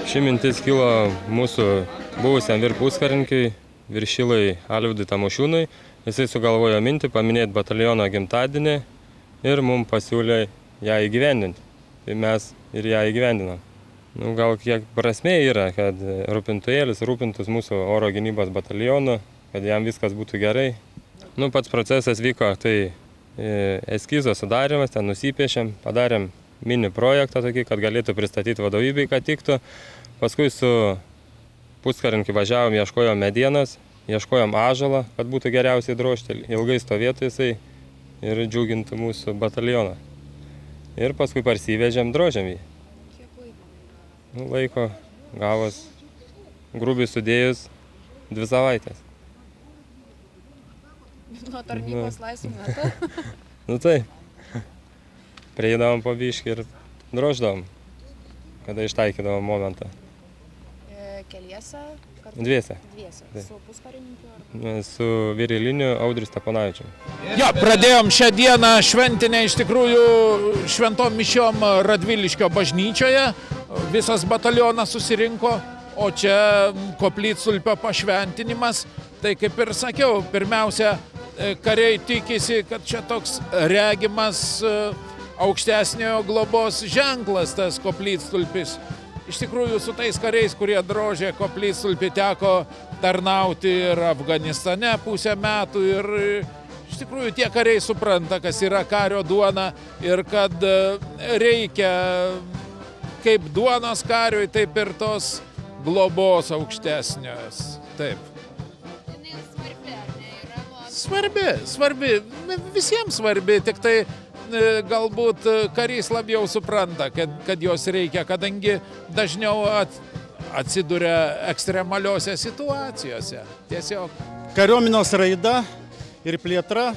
Ši mintis kilo mūsų buvusiam vyr puskarininkiui, viršilai Alvydui Tamošiūnui. Jisai sugalvojo mintį paminėti bataliono gimtadienį ir mums pasiūlė ją įgyvendinti. Tai mes ir ją įgyvendinom. Gal kiek prasmė yra, kad rūpintojėlis rūpintus mūsų oro gynybos batalionu, kad jam viskas būtų gerai. Pats procesas vyko, tai eskizo sudarimas, ten nusipiešėm, padarėm mini projektą tokį, kad galėtų pristatyti vadovybei, kad tiktų. Paskui su puskarininkiu važiavom, ieškojom medienos, ieškojom ąžuolą, kad būtų geriausiai drožti, ilgai stovėtų jisai ir džiugintų mūsų batalioną. Ir paskui parsivežėm, drožėm jį. Laiko gavos, grubiai sudėjus, 2 savaitės. Nuo tarnybos laisvų metų? Taip. Prieidavom po biškį ir droždavom, kada ištaikydavom momentą. Keliese? Dviese. Su puskarininku? Su vyriliniu Audriu Steponavičiumi. Jo, pradėjom šią dieną šventinę iš tikrųjų šventom mišiom Radviliškio bažnyčioje. Visas batalionas susirinko, o čia koplytstulpio pašventinimas. Tai kaip ir sakiau, pirmiausia, kariai tikisi, kad čia toks regimas aukštesniojo globos ženklas tas koplytstulpis. Iš tikrųjų, su tais kariais, kurie drožė koplytstulpį, teko tarnauti ir Afganistane pusę metų. Ir iš tikrųjų tie kariai supranta, kas yra kario duona ir kad reikia kaip duonos kariui, taip ir tos globos aukštesnios. Taip. Jinai svarbi, ar ne? Yra svarbi, visiems svarbi, tik tai galbūt karys labiau supranta, kad jos reikia, kadangi dažniau atsiduria ekstremaliose situacijose. Tiesiog. Kariuomenės raida ir plėtra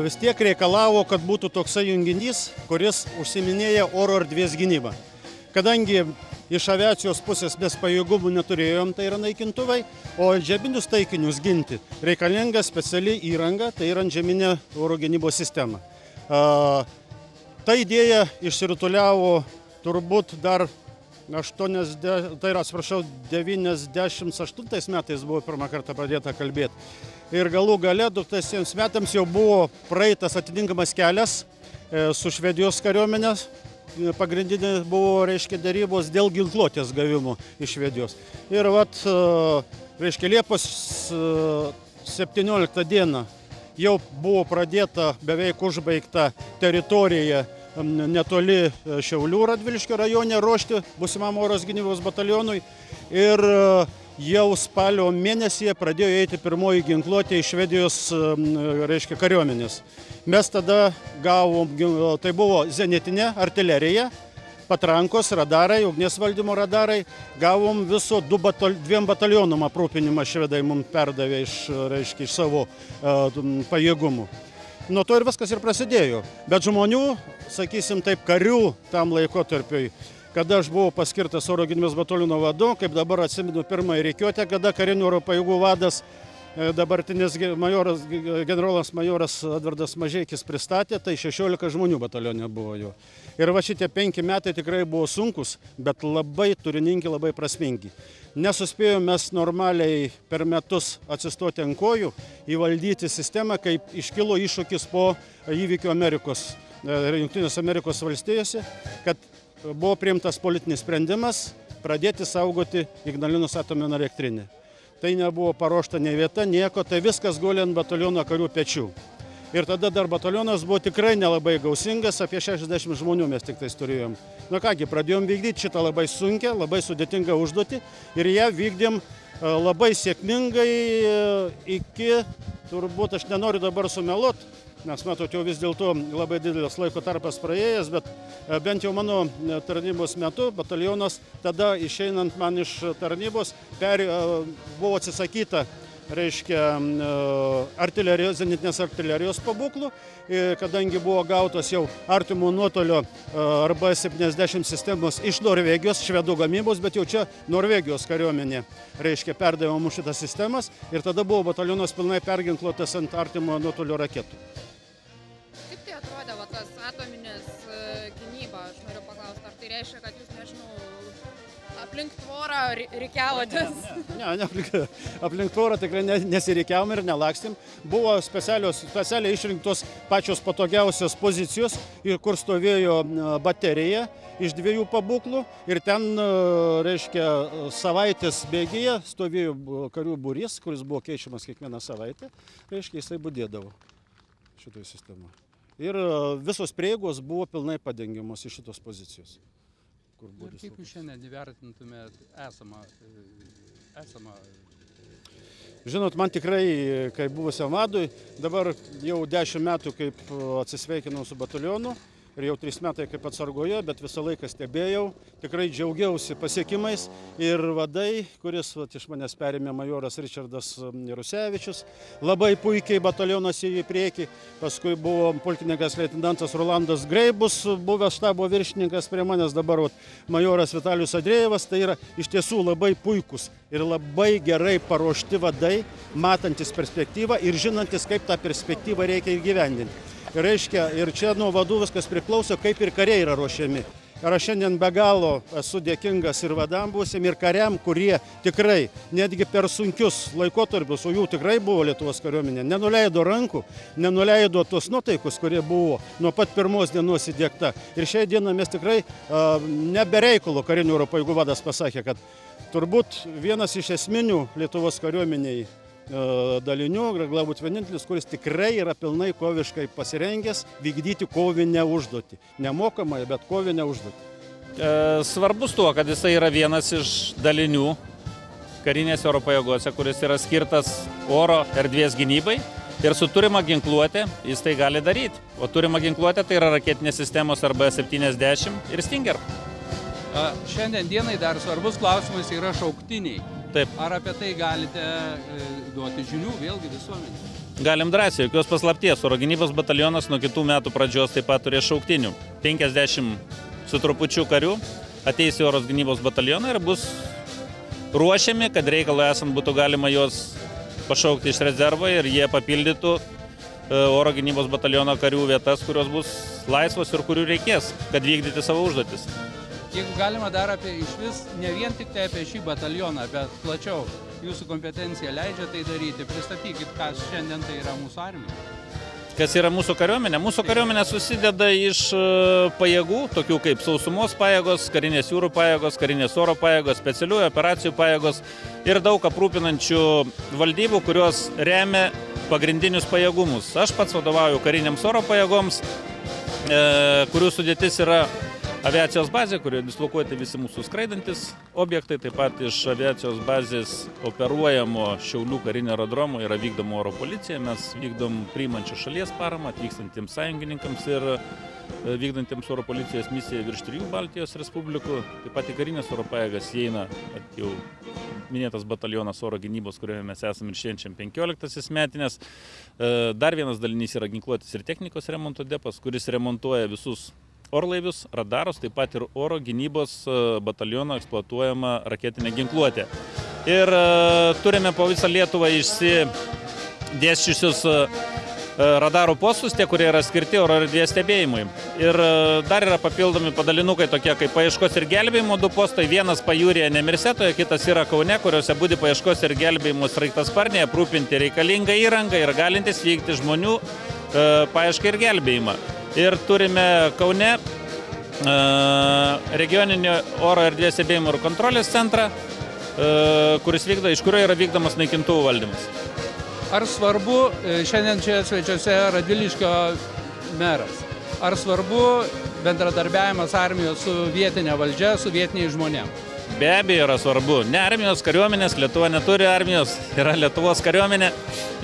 vis tiek reikalavo, kad būtų toksai junginys, kuris užsiminėja oro erdvės gynybą. Kadangi iš aviacijos pusės mes pajėgumų neturėjom, tai yra naikintuvai, o žeminius taikinius ginti reikalinga speciali įranga, tai yra antžeminė oro gynybos sistema. Ta idėja išsirutuliavo turbūt dar 98 metais buvo pirmą kartą pradėta kalbėti. Ir galų gale 2000 metams jau buvo praeitas atitinkamas kelias su Švedijos kariuomenės. Pagrindinė buvo, dėrybos dėl ginkluotės gavimo iš Švedijos. Ir Liepos 17 dieną jau buvo pradėta beveik užbaigta teritorija netoli Šiaulių Radviliškio rajone ruošti būsimam oros gynybos batalionui. Ir jau spalio mėnesyje pradėjo eiti pirmoji ginkluotė iš Švedijos kariuomenės. Mes tada gavom, tai buvo zenitinė artilerija, patrankos, radarai, ugnies valdymo radarai. Gavom viso 2 batalionum aprūpinimą švedai mums perdavė iš savo pajėgumų. Nuo to ir viskas ir prasidėjo. Bet žmonių, sakysim taip, karių tam laikotarpiui, kada aš buvau paskirtas oro gynybos bataliono vadu, kaip dabar atsimenu pirmąjį rikiuotę, kada karinių oro pajėgų vadas dabartinis generolas majoras Edvardas Mažeikis pristatė, tai 16 žmonių batalione buvo jo. Ir šitie 5 metai tikrai buvo sunkus, bet labai turiningi, labai prasmingi. Nesuspėjome mes normaliai per metus atsistoti ant kojų, įvaldyti sistemą, kaip iškilo iššūkis po įvykių Jungtinės Amerikos valstijose, kad buvo priimtas politinis sprendimas pradėti saugoti Ignalinos atominę elektrinę. Tai nebuvo paruošta nei vieta, nieko, tai viskas guli ant bataliono karių pečių. Ir tada dar batalionas buvo tikrai nelabai gausingas, apie 60 žmonių mes tik tais turėjom. Pradėjom vykdyti šitą labai sunkę, labai sudėtingą užduotį ir ją vykdėm labai sėkmingai iki, turbūt aš nenoriu dabar sumeluot, nes matot, jau vis dėlto labai didelis laiko tarpas praėjęs, bet bent jau mano tarnybos metu batalionas, tada išeinant man iš tarnybos, buvo atsisakyta, zenitinės artilerijos pabūklų, kadangi buvo gautos jau artimo nuotolio arba 70 sistemos iš Norvegijos, švedų gamybos, bet jau čia Norvegijos kariuomenė, perdavė mums šitas sistemas ir tada buvo batalionas pilnai perginkluotas ant artimo nuotolio raketų. Kaip tai atrodė, tas atominės gynyba, aš noriu paklausti, ar tai reiškia, kad jūs, nežinau, aplink tvorą rikiavotės? Ne, aplink tvorą tikrai nesirikiavom ir nelakstėm. Buvo specialiai išrinktos pačios patogiausios pozicijos, kur stovėjo baterija iš 2 pabūklų ir ten, reiškia, savaitės bėgyje stovėjo karių būrys, kuris buvo keičiamas kiekvieną savaitę, reiškia, jisai budėdavo šitoj sistemoje. Ir visos prieigos buvo pilnai padengiamos iš šitos pozicijos. Ir kaip jūs šiandien įvertintumėt esamą? Žinot, man tikrai, kaip buvusiam vadui, dabar jau 10 metų kaip atsisveikinau su batalionu ir jau 3 metai kaip atsargoje, bet visą laiką stebėjau, tikrai džiaugiausi pasiekimais ir vadai, kuris iš manęs perėmė majoras Ričardas Jarusevičius, labai puikiai batalionas į priekį, paskui buvo pulkininkas leitenantas Rolandas Greibus, buvęs štabo viršininkas prie manęs, dabar majoras Vitalijus Adrejevas, tai yra iš tiesų labai puikus ir labai gerai paruošti vadai, matantis perspektyvą ir žinantis, kaip tą perspektyvą reikia įgyvendinti. Reiškia, ir čia nuo vadų viskas priklauso, kaip ir kariai yra ruošiami. Ir aš šiandien be galo esu dėkingas ir vadam būsim, ir kariam, kurie tikrai, netgi per sunkius laikotarpius, o jų tikrai buvo Lietuvos kariuomenė, nenuleido rankų, nenuleido tos nuotaikus, kurie buvo nuo pat pirmos dienos įdiegta. Ir šiai dieną mes tikrai nebereikalo karinių oro pajėgų vadas pasakė, kad turbūt vienas iš esminių Lietuvos kariuomeniai dalinių, galbūt vienintelis, kuris tikrai yra pilnai koviškai pasirengęs vykdyti kovinę užduotį. Nemokamai, bet kovinę užduotį. Svarbus tuo, kad jisai yra vienas iš dalinių karinėse oro pajėgose, kuris yra skirtas oro erdvės gynybai ir su turima ginkluotė jis tai gali daryti. O turima ginkluotė tai yra raketinės sistemos arba 70 ir Stinger. Šiandien dienai dar svarbus klausimas yra šauktiniai. Taip. Ar apie tai galite duoti žinių vėlgi visuomenė? Galim drąsiai, jokios paslapties. Oro gynybos batalionas nuo kitų metų pradžios taip pat turės šauktinių. 50 su trupučiu karių ateis į oro gynybos batalioną ir bus ruošiami, kad reikalui esant būtų galima juos pašaukti iš rezervo ir jie papildytų oro gynybos bataliono karių vietas, kurios bus laisvos ir kurių reikės, kad vykdyti savo užduotis. Jeigu galima dar apie išvis, ne vien tik tai apie šį batalioną, bet plačiau, jūsų kompetencija leidžia tai daryti, pristatykit, kas šiandien tai yra mūsų armija. Kas yra mūsų kariuomenė? Mūsų kariuomenė susideda iš pajėgų, tokių kaip sausumos pajėgos, karinės jūrų pajėgos, karinės oro pajėgos, specialiųjų operacijų pajėgos ir daug aprūpinančių valdybų, kurios remia pagrindinius pajėgumus. Aš pats vadovauju kariniams oro pajėgoms, kurių sudėtis yra aviacijos bazė, kurioje dislokuoti visi mūsų skraidantis objektai, taip pat iš aviacijos bazės operuojamo Šiaulių karinio aerodromo yra vykdoma oro policija, mes vykdom priimančių šalies paramą atvykstantiems sąjungininkams ir vykdantiems oro policijos misiją virš 3 Baltijos respublikų, taip pat į karinės oro pajėgas įeina jau minėtas batalionas oro gynybos, kurioje mes esame ir švenčiam 15 metinės. Dar vienas dalinys yra ginkluotės ir technikos remonto depas, kuris remontuoja visus orlaivius, radarus, taip pat ir oro gynybos bataliono eksploatuojama raketinė ginkluotė. Ir turime po visą Lietuvą išsidėsčiusius radarų postus, tie, kurie yra skirti oro erdvės stebėjimui. Ir dar yra papildomi padalinukai tokie kaip paieškos ir gelbėjimo 2 postai, vienas Pajūryje Nemirsetoje, kitas yra Kaune, kuriuose budi paieškos ir gelbėjimo sraigtasparniai, aprūpinti reikalingą įrangą ir galintis vykti žmonių paiešką ir gelbėjimą. Ir turime Kaune regioninio oro erdvės stebėjimo ir kontrolės centrą, iš kurio yra vykdomas naikintuvų valdymas. Ar svarbu, šiandien čia svečiuose Radviliškio meras, ar svarbu bendradarbiavimas armijos su vietinė valdžia, su vietiniais žmonėmis? Be abejo yra svarbu. Ne armijos kariuomenės, Lietuva neturi armijos, yra Lietuvos kariuomenė.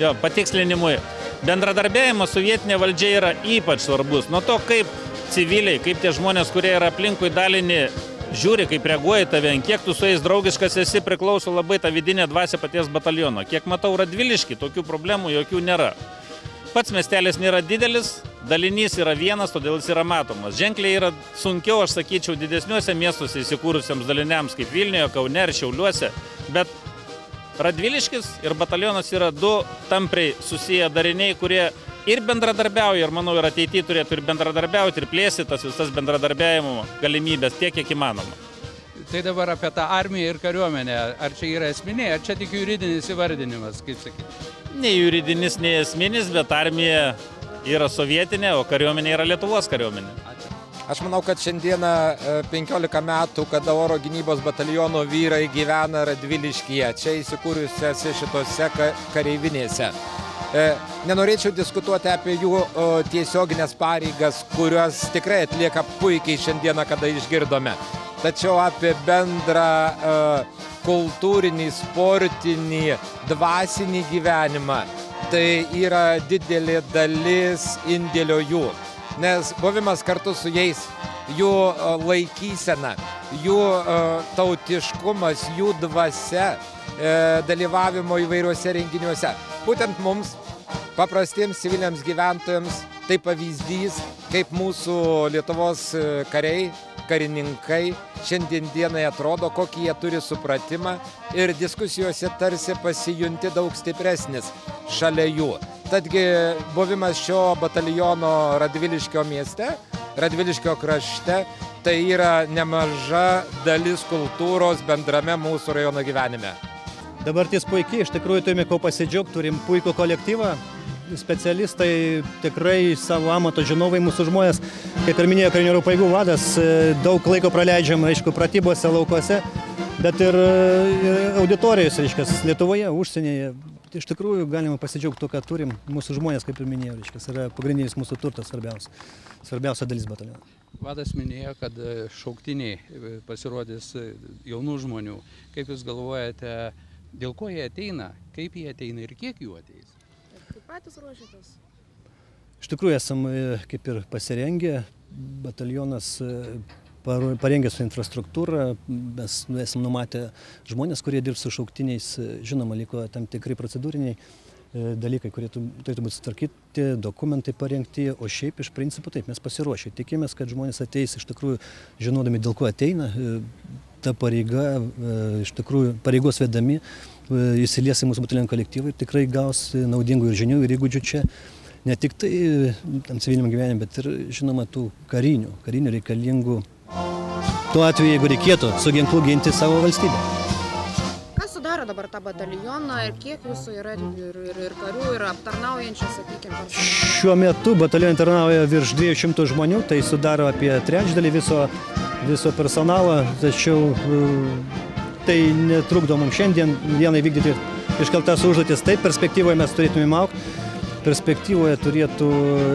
Jo, patikslinimui. Bendradarbiavimas su vietinė valdžia yra ypač svarbus. Nuo to, kaip civiliai, kaip tie žmonės, kurie yra aplinkui dalinį, žiūri, kaip reaguoja į tave, kiek tu su jais draugiškas esi, priklauso labai ta vidinė dvasia paties bataliono. Kiek matau Radviliškį, tokių problemų jokių nėra. Pats miestelis nėra didelis, dalinys yra vienas, todėl jis yra matomas. Ženkliai yra sunkiau, aš sakyčiau, didesniuose miestuose įsikūrusiems daliniams, kaip Vilniuje, Kaune ir Šiauliuose, bet Radviliškis ir batalionas yra 2 tampriai susiję dariniai, kurie ir bendradarbiauja, ir manau, ir ateityje turėtų ir bendradarbiauti, ir plėsti tas visas bendradarbiavimo galimybės tiek, kiek įmanoma. Tai dabar apie tą armiją ir kariuomenę. Ar čia yra esminė, ar čia tik juridinis įvardinimas, kaip sakyti? Nei juridinis, nei esminis, bet armija yra sovietinė, o kariuomenė yra Lietuvos kariuomenė. Aš manau, kad šiandieną 15 metų, kada oro gynybos bataliono vyrai gyvena Radviliškyje, čia įsikūrusiuose šitose kareivinėse. Nenorėčiau diskutuoti apie jų tiesioginės pareigas, kurios tikrai atlieka puikiai šiandieną, kada išgirdome. Tačiau apie bendrą kultūrinį, sportinį, dvasinį gyvenimą, tai yra didelė dalis indėlio jų. Nes buvimas kartu su jais, jų laikysena, jų tautiškumas, jų dvasia, dalyvavimo įvairiuose renginiuose. Būtent mums, paprastiems civiliams gyventojams, tai pavyzdys, kaip mūsų Lietuvos kariai, karininkai šiandien dienai atrodo, kokį jie turi supratimą ir diskusijose tarsi pasijunti daug stipresnis šalia jų. Tadgi buvimas šio bataliono Radviliškio mieste, Radviliškio krašte, tai yra nemaža dalis kultūros bendrame mūsų rajono gyvenime. Dabartis puikiai, iš tikrųjų turime ko pasidžiaugti, turim puikų kolektyvą, specialistai tikrai savo amato žinovai mūsų žmonės, kaip ir minėjo karinių oro pajėgų vadas, daug laiko praleidžiam, aišku, pratybose, laukuose, bet ir auditorijos, reiškia, Lietuvoje, užsienyje. Iš tikrųjų galima pasidžiaugti to, ką turim, mūsų žmonės, kaip ir minėjau, reiškia, yra pagrindinis mūsų turtas svarbiausia dalis bataliono. Vadas minėjo, kad šauktiniai pasirodys jaunų žmonių. Kaip Jūs galvojate, dėl ko jie ateina, kaip jie ateina ir kiek jų ateis? Kaip patys ruošitės? Iš tikrųjų esam kaip ir pasirengę, batalionas parengę su infrastruktūra, mes esam numatę žmonės, kurie dirbs su šauktiniais, žinoma, liko tam tikrai procedūriniai dalykai, kurie turėtų būti sutvarkyti, dokumentai parengti, o šiaip iš principo taip, mes pasiruošę. Tikimės, kad žmonės ateis iš tikrųjų žinodami, dėl ko ateina, ta pareiga, iš tikrųjų pareigos vedami, įsilies į mūsų bataliono kolektyvą ir tikrai gaus naudingų ir žinių ir įgūdžių čia. Ne tik tai tam civiliniam gyvenime, bet ir, žinoma, tų karinių reikalingų. Tuo atveju, jeigu reikėtų su ginklu ginti savo valstybę. Kas sudaro dabar tą batalioną ir kiek jūsų yra ir karių, ir aptarnaujančių, sakykime, personalo? Šiuo metu batalione tarnauja virš 200 žmonių, tai sudaro apie trečdalį viso personalo, tačiau tai netrukdo mums šiandien dienai vykdyti iškeltas užduotis. Taip, perspektyvoje mes turėtumėm augti. Perspektyvoje turėtų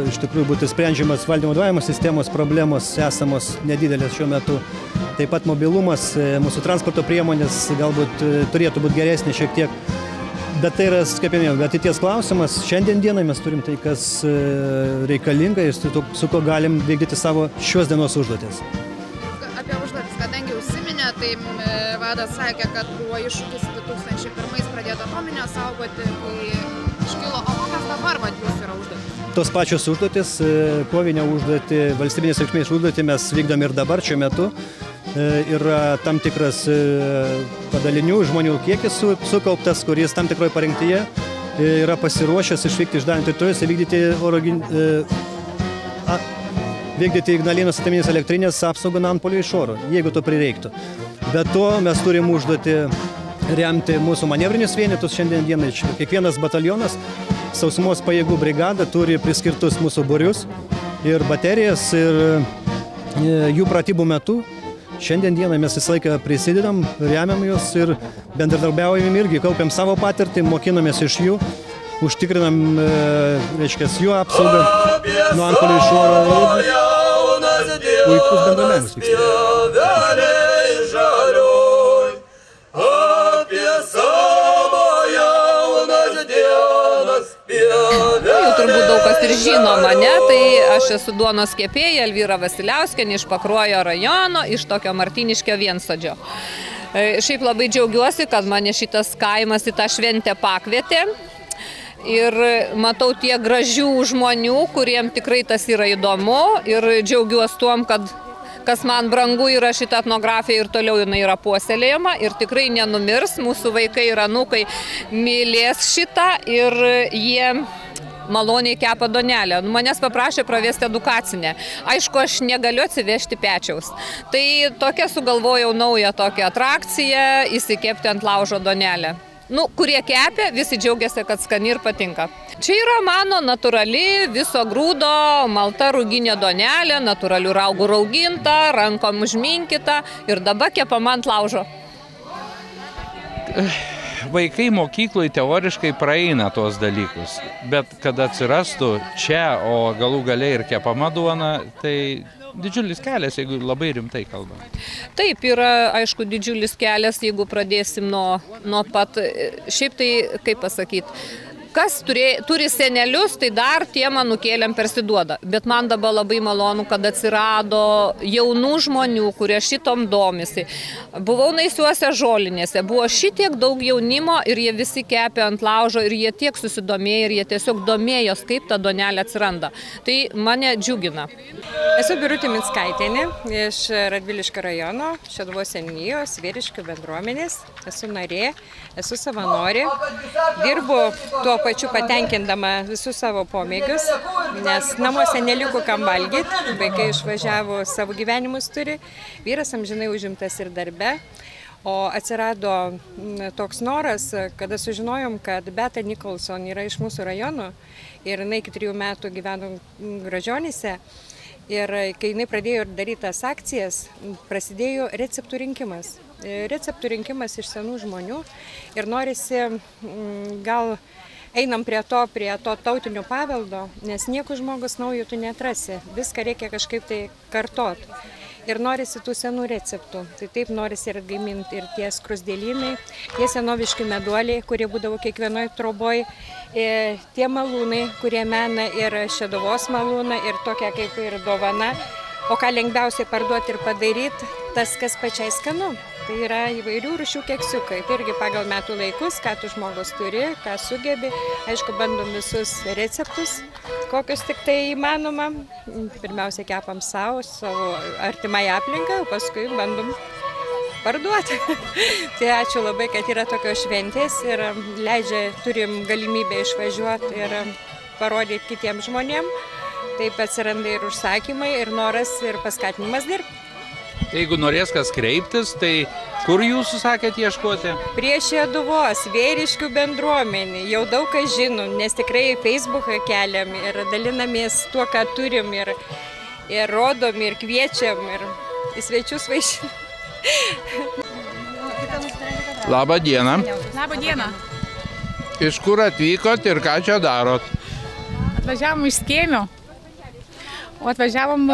iš tikrųjų būti sprendžiamas valdymo vadovavimo sistemos problemos esamos nedidelės šiuo metu. Taip pat mobilumas, mūsų transporto priemonės galbūt turėtų būti geresnė šiek tiek. Bet tai yra, kaip minėjau, ateities klausimas. Šiandien dienai mes turim tai, kas reikalinga ir su ko galim vykdyti savo šios dienos užduotis. Apie užduotis, kadangi užsiminė, tai vadas sakė, kad buvo iššūkis 2001 pradėta atominę saugoti, kai iškilo, o kokios dabar jūs yra užduotis? Tos pačios užduotis, kovinę užduotį, valstybinės reikšmės užduotį mes vykdom ir dabar šiuo metu. Yra tam tikras padalinių žmonių kiekis sukauptas, kuris tam tikroje parengtyje yra pasiruošęs išvykti iš Danijos teritorijos ir vykdyti Ignalinos atominės elektrinės apsaugą nuo antpuolio iš oro, jeigu to prireiktų. Be to mes turim užduoti remti mūsų manevrinius vienetus šiandien dienai. Kiekvienas batalionas, sausumos pajėgų brigada turi priskirtus mūsų būrius ir baterijas ir jų pratybų metu. Šiandien dienai mes visą laiką prisidedam, remiam juos ir bendradarbiaujam irgi, kaupiam savo patirtį, mokinamės iš jų, užtikrinam, reiškia, jų apsaugą nuo antpuolio iš oro ir puikus bendradarbiavimas vyksta. Jau turbūt daug kas ir žino mane, tai aš esu duonos kepėja Elvyra Vasiliauskienė iš Pakruojo rajono, iš tokio Martyniškio viensodžio. Šiaip labai džiaugiuosi, kad mane šitas kaimas į tą šventę pakvietė. Ir matau tiek gražių žmonių, kuriem tikrai tas yra įdomu ir džiaugiuosi tuom, kad kas man brangu yra šita etnografija ir toliau jinai yra puoselėjama ir tikrai nenumirs, mūsų vaikai ir anūkai mylės šitą ir jie maloniai kepa duonelę. Manęs paprašė pravesti edukacinę. Aišku, aš negaliu atsivežti pečiaus. Tai tokia sugalvojau naują tokią atrakciją įsikepti ant laužo duonelę. Kurie kepia, visi džiaugiasi, kad skani ir patinka. Čia yra mano natūrali viso grūdo malta ruginė duonelė, natūralių raugų rauginta, rankom užminkita ir dabar kepama ant laužo. Vaikai mokykloje teoriškai praeina tuos dalykus, bet kad atsirastų čia, o galų gale ir kepama duona, tai didžiulis kelias, jeigu labai rimtai kalbame. Taip, yra, aišku, didžiulis kelias, jeigu pradėsim nuo pat, šiaip tai, kaip pasakyti, kas turi senelius, tai dar tiem anūkėliam persiduoda. Bet man dabar labai malonu, kad atsirado jaunų žmonių, kurie šitom domisi. Buvau Naisiuose žolinėse, buvo šitiek daug jaunimo ir jie visi kepė ant laužo ir jie tiek susidomėjo ir jie tiesiog domėjos, kaip ta duonelė atsiranda. Tai mane džiugina. Esu Birutė Minskaitienė iš Radviliškio rajono, Šeduvos seniūnijos, Vyriškių bendruomenės. Esu narė, esu savanorė, dirbu tuo pačiu patenkindama visus savo pomėgius, nes namuose neliko kam valgyti, vaikai išvažiavo, savo gyvenimus turi, vyras amžinai užimtas ir darbe. O atsirado toks noras, kada sužinojom, kad Beata Nikolson yra iš mūsų rajono ir jinai iki 3 metų gyveno Gražionyse. Ir kai jinai pradėjo daryti tas akcijas, prasidėjo receptų rinkimas. Receptų rinkimas iš senų žmonių ir norisi gal einam prie to tautinio paveldo, nes nieko žmogus naujo tu neatrasi, viską reikia kažkaip tai kartot. Ir norisi tų senų receptų. Tai taip norisi ir atgaiminti ir tie skruzdėlynai, tie senoviški meduoliai, kurie būdavo kiekvienoj troboj, tie malūnai, kurie mena ir Šeduvos malūną, ir tokia kaip ir dovana. O ką lengviausiai parduoti ir padaryti, tas, kas pačiai skanu. Tai yra įvairių rūšių keksiukai. Tai irgi pagal metų laikus, ką tu žmogus turi, ką sugebi. Aišku, bandom visus receptus, kokius tik tai įmanoma. Pirmiausia, kepam savo artimai aplinką, o paskui bandom parduoti. Tai ačiū labai, kad yra tokios šventės ir turim galimybę išvažiuoti ir parodyti kitiems žmonėms. Taip atsiranda ir užsakymai, ir noras, ir paskatinimas dirbti. Jeigu norės kas kreiptis, tai kur jūs sakėt ieškoti? Prie Šeduvos, Vyriškių bendruomenė. Jau daug ką žinom, nes tikrai Facebooką keliam ir dalinamės tuo, ką turim, ir rodom, ir kviečiam, ir į svečius vaišinam. Labą dieną. Labą dieną. Iš kur atvykot ir ką čia darot? Atvažiavom iš Skėmio. O atvažiavom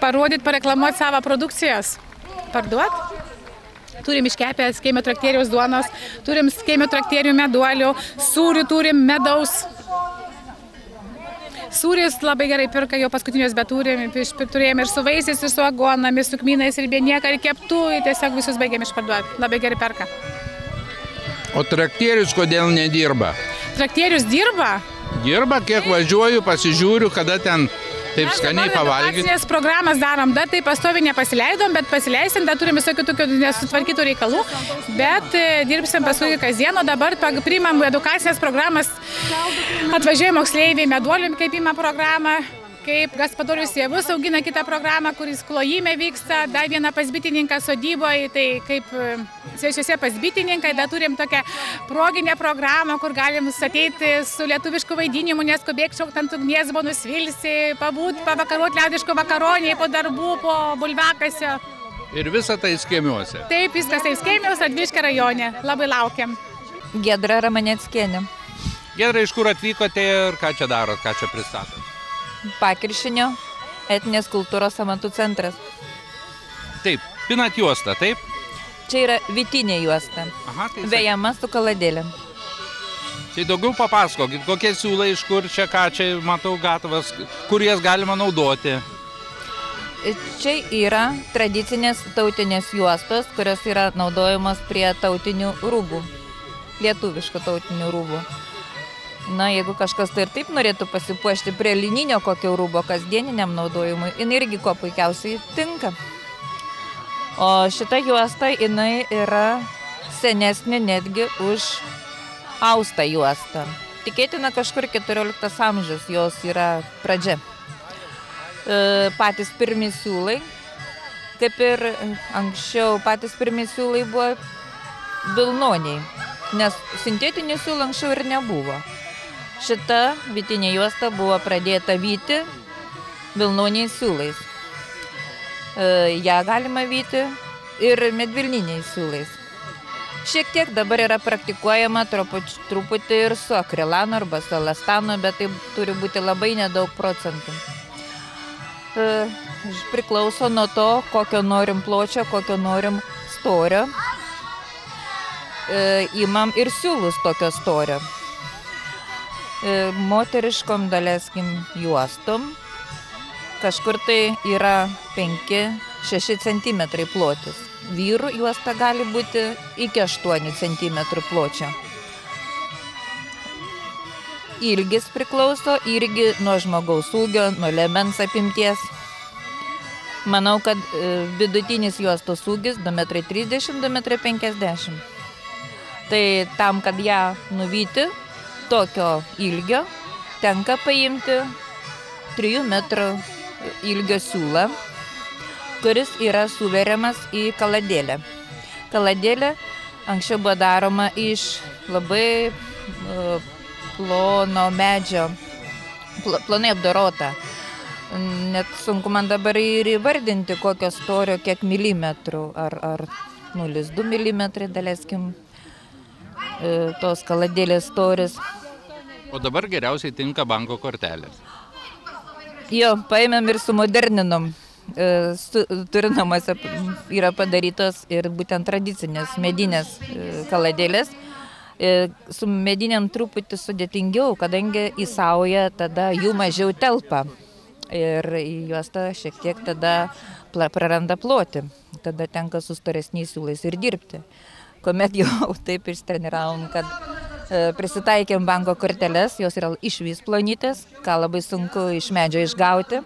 parodyti, pareklamuoti savo produkcijas. Parduot. Turim iškepę Skėmio traktieriaus duonos, turim Skėmio traktierių meduolių, sūrių turim, medaus. Sūris labai gerai pirka, jau paskutinius bet turėjom ir su vaisiais, ir su aguonomis, su kmynais, ir benieka, ir keptų, tiesiog visus baigėm išparduoti. Labai gerai perka. O traktierius kodėl nedirba? Traktierius dirba? Dirba, kiek važiuoju, pasižiūriu, kada ten taip skaniai pavalgyti. Edukacijas programas darom, dar tai pastoviai nepasileidom, bet pasileisim, dar turim visokių tokių nesutvarkytų reikalų, bet dirbsim paskui kasdien, o dabar priimam edukacinės programas, atvažiuoja moksleiviai, meduolių kepimo programą, kaip Gaspadorius Javus augina kitą programą, kuris klojime vyksta, dar vieną pas bitininką sodyboje, tai kaip svečiuose pas bitininkai, dar turim tokią proginę programą, kur galim ateiti su lietuvišku vaidinimu, neskubėk šaukt ant ugnies, buvo nusvilsi, pabūt, pavakaruot liaudiško vakaroniai, po darbų, po bulviakasio. Ir visą tai Skėmiuose? Taip, viskas tai Skėmiaus, Radviliškio rajone. Labai laukiam. Giedra Ramaneckienė. Giedra, iš kur atvykote ir ką čia darot, ką čia pristatot? Pakiršinio etninės kultūros amatų centras. Taip, pinat juostą, taip? Čia yra vytinė juosta. Aha, tai vejama su kaladėlėm. Tai daugiau papasakokit, kokie siūlai, iš kur čia, ką čia matau gatavas, kur jas galima naudoti? Čia yra tradicinės tautinės juostos, kurios yra naudojamos prie tautinių rūbų, lietuviškų tautinių rūbų. Na, jeigu kažkas tai ir taip norėtų pasipuošti prie lininio kokio rūbo kasdieniniam naudojimui, jinai irgi ko puikiausiai tinka. O šita juosta, jinai yra senesnė netgi už austą juostą. tikėtina kažkur 14 amžius jos yra pradžia. Patys pirmi siūlai, kaip ir anksčiau, patys pirmi siūlai buvo vilnoniai, nes sintetinių siūlų anksčiau ir nebuvo. Šita vytinė juosta buvo pradėta vyti vilnoniais siūlais. Ja galima vyti ir medvilniniais siūlais. Šiek tiek dabar yra praktikuojama truputį ir su akrilanu arba su elastanu, bet tai turi būti labai nedaug procentų. Priklauso nuo to, kokio norim pločio, kokio norim storio. Imam ir siūlus tokio storio. Moteriškom daleiskim juostom kažkur tai yra 5-6 cm plotis. Vyrų juosta gali būti iki 8 cm pločio. Ilgis priklauso irgi nuo žmogaus ūgio, nuo liemens apimties. Manau, kad vidutinis juostos ūgis 2,30 m, 2,50 m. Tai tam, kad ją nuvyti tokio ilgio, tenka paimti 3 metrų ilgio siūlą, kuris yra suveriamas į kaladėlę. Kaladėlė anksčiau buvo daroma iš labai plono medžio, plonai apdorota. Net sunku man dabar ir įvardinti, kokio storio, kiek milimetrų, ar 0,2 mm, daleiskim, tos kaladėlės storis. O dabar geriausiai tinka banko kortelės. Jo, paėmėm ir sumoderninom. Turinamuose yra padarytos ir būtent tradicinės medinės kaladėlės. Su mediniam truputį sudėtingiau, kadangi į saują tada jų mažiau telpa. Ir juosta šiek tiek tada praranda plotį. Tada tenka su storesniais siūlais ir dirbti. Kuomet jau taip ištreniravom, kad prisitaikėm banko korteles, jos yra išvis plonytės, ką labai sunku iš medžio išgauti,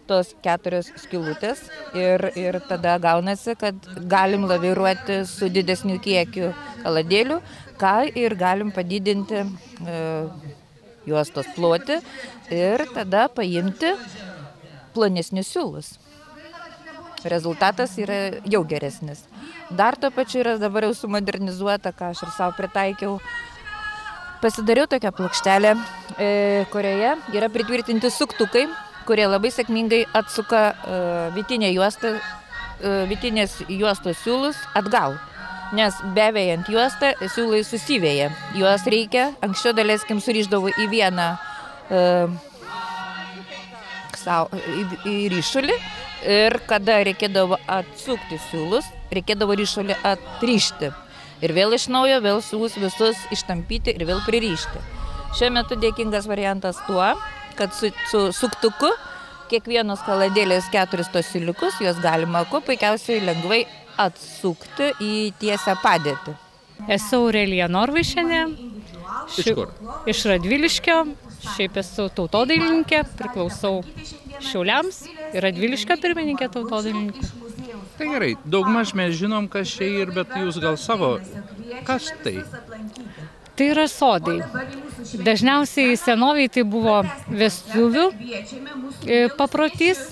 tos 4 skylutės ir tada gaunasi, kad galim laviruoti su didesniu kiekiu kaladėlių, ką ir galim padidinti juostos plotį ir tada paimti plonesnius siūlus. Rezultatas yra jau geresnis. Dar to pačiu yra dabar jau sumodernizuota, ką aš ir savo pritaikiau. Pasidariau tokią plokštelę, kurioje yra pritvirtinti suktukai, kurie labai sėkmingai atsuka vytinės juostos siūlus atgal. Nes bevėjant juostą, siūlai susivėja. Juos reikia, anksčiau daleiskim surišdavo į vieną į ryšulį ir kada reikėdavo atsukti siūlus, reikėdavo ryšulį atrišti. Ir vėl iš naujo, vėl siūlus visus ištampyti ir vėl pririšti. Šiuo metu dėkingas variantas tuo, kad su suktuku kiekvienos kaladėlės 4 tos siūliukus, juos galima kuo puikiausiai lengvai atsukti į tiesę padėtį. Esu Aurelija Norvaišienė. Iš kur? Iš Radviliškio. Šiaip esu tautodailininkė, priklausau Šiauliams ir Radviliškio pirmininkė tautodailininkė. Tai gerai, daugmaž mes žinom, kas čia ir, bet jūs gal savo, kas tai? Tai yra sodai. Dažniausiai senoviai tai buvo vestuvių paprotys,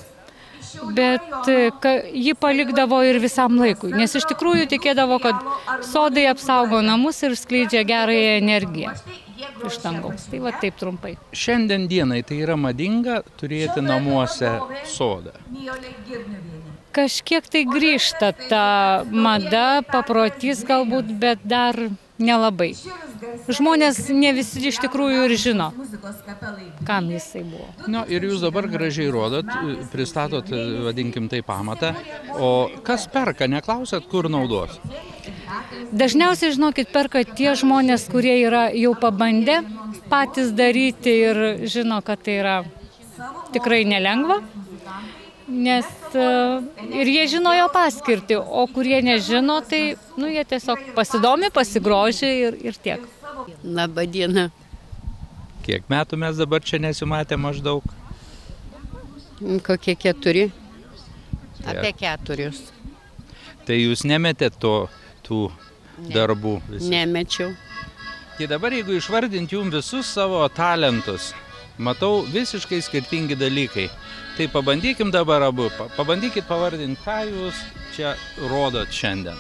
bet jį palikdavo ir visam laikui, nes iš tikrųjų tikėdavo, kad sodai apsaugo namus ir skleidžia gerąją energiją iš dangaus. Tai va taip trumpai. Šiandien dienai tai yra madinga turėti namuose sodą. Kažkiek tai grįžta ta mada, paprotys galbūt, bet dar nelabai. Žmonės ne visi iš tikrųjų ir žino, kam jisai buvo. Na ir jūs dabar gražiai rodot, pristatot, vadinkim tai, pamatą. O kas perka, neklausėt, kur naudos? Dažniausiai, žinokit, perka tie žmonės, kurie yra jau pabandę patys daryti ir žino, kad tai yra tikrai nelengva. Nes ir jie žino jo paskirtį, o kurie nežino, tai jie tiesiog pasidomi, pasigroži ir tiek. Labą dieną. Kiek metų mes dabar čia nesimatė maždaug? Kokie 4? Apie 4. Tai jūs nemetėt tų darbų? Nemečiau. Tai dabar, jeigu išvardinti jums visus savo talentus, matau visiškai skirtingi dalykai. Tai pabandykim dabar abu, pabandykit pavardinti, ką jūs čia rodot šiandien.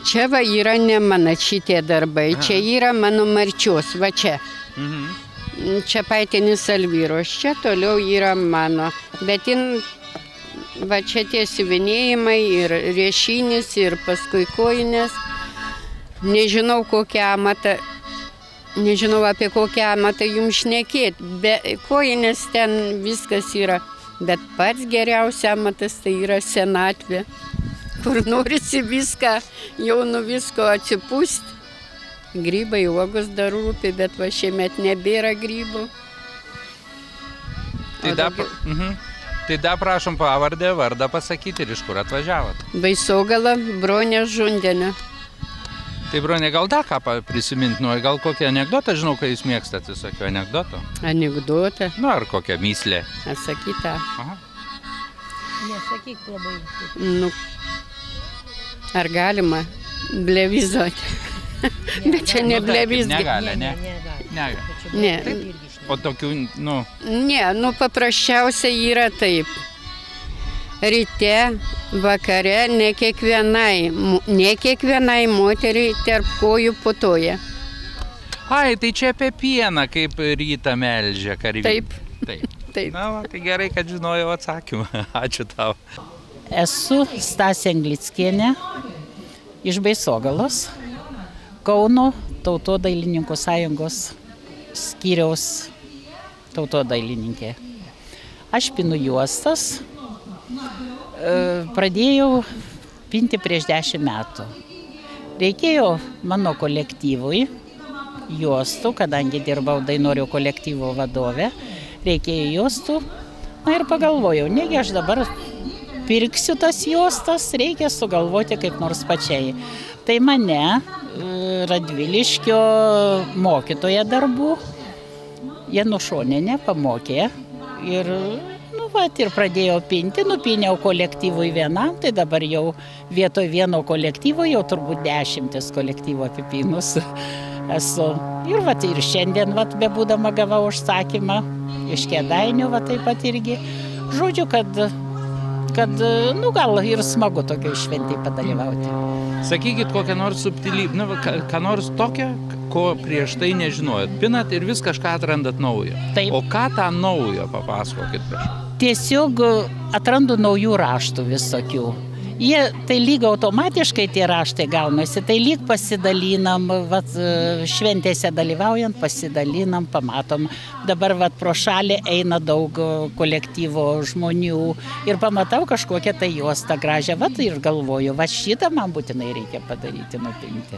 Čia va yra ne mano šitie darbai, čia yra mano Marčios, va čia. Čia paitinis Alvyros, čia toliau yra mano. Bet va čia tie siuvinėjimai ir riešinis, ir paskui kojinės. Nežinau apie kokią amatą jums šnekėti, bet kojinės ten viskas yra. Bet pats geriausias amatas tai yra senatvė, kur norisi viską, jau nuo visko atsipūsti. Grybai, uogos dar rūpi, bet va šiemet nebėra grybų. Tai dar prašom pavardę, vardą pasakyti ir iš kur atvažiavot. Baisogala, Bronė Žundienė. Tai Bronė, gal dar ką prisiminti, gal kokį anekdotą, žinau, ką jūs mėgstat visokių anekdotų? Anekdotą? Ar kokią myslę? Atsakytą. Nesakyk labai. Ar galima blevizuoti? Bet čia ne blevizgi. Negali, ne? Ne. O tokių, Ne, paprasčiausia yra taip. Ryte, vakare, ne kiekvienai moteriai tarp kojų putoja. Ai, tai čia apie pieną, kaip rytą melžia karvį. Taip. Na, tai gerai, kad žinojau atsakymą. Ačiū tau. Esu Stasė Anglickienė iš Baisogalos, Kauno Tautodailininkų sąjungos skyriaus tautodailininkė. Aš pinu juostas, pradėjau pinti prieš 10 metų. Reikėjo mano kolektyvui juostų, kadangi dirbau Dainorio kolektyvo vadovė, reikėjo juostų. Na ir pagalvojau, negi aš dabar pirksiu tas juostas, reikia sugalvoti kaip nors pačiai. Tai mane Radviliškio mokytoja darbų, Janušonienė, pamokė ir ir pradėjau pinti, nupiniau kolektyvui vienam, tai dabar jau vietoj vieno kolektyvo jau turbūt 10 kolektyvo apipinus esu. Ir šiandien bebūdama gavau užsakymą iš Kėdainių, taip pat irgi. Žodžiu, kad gal ir smagu tokioj šventėj padalyvauti. Sakykit kokią nors subtilybę, ką nors tokią, ko prieš tai nežinojot. Pinat ir vis kažką atrandat naujo. Taip. O ką tą naujo, papasakokit prašau. Tiesiog atrandu naujų raštų visokių. Tai lyg automatiškai tie raštai gaunasi, tai lyg pasidalinam, šventėse dalyvaujant pasidalinam, pamatom. Dabar pro šalį eina daug kolektyvo žmonių ir pamatau kažkokią tai juostą gražią, ir galvoju, šitą man būtinai reikia padaryti, nupinti.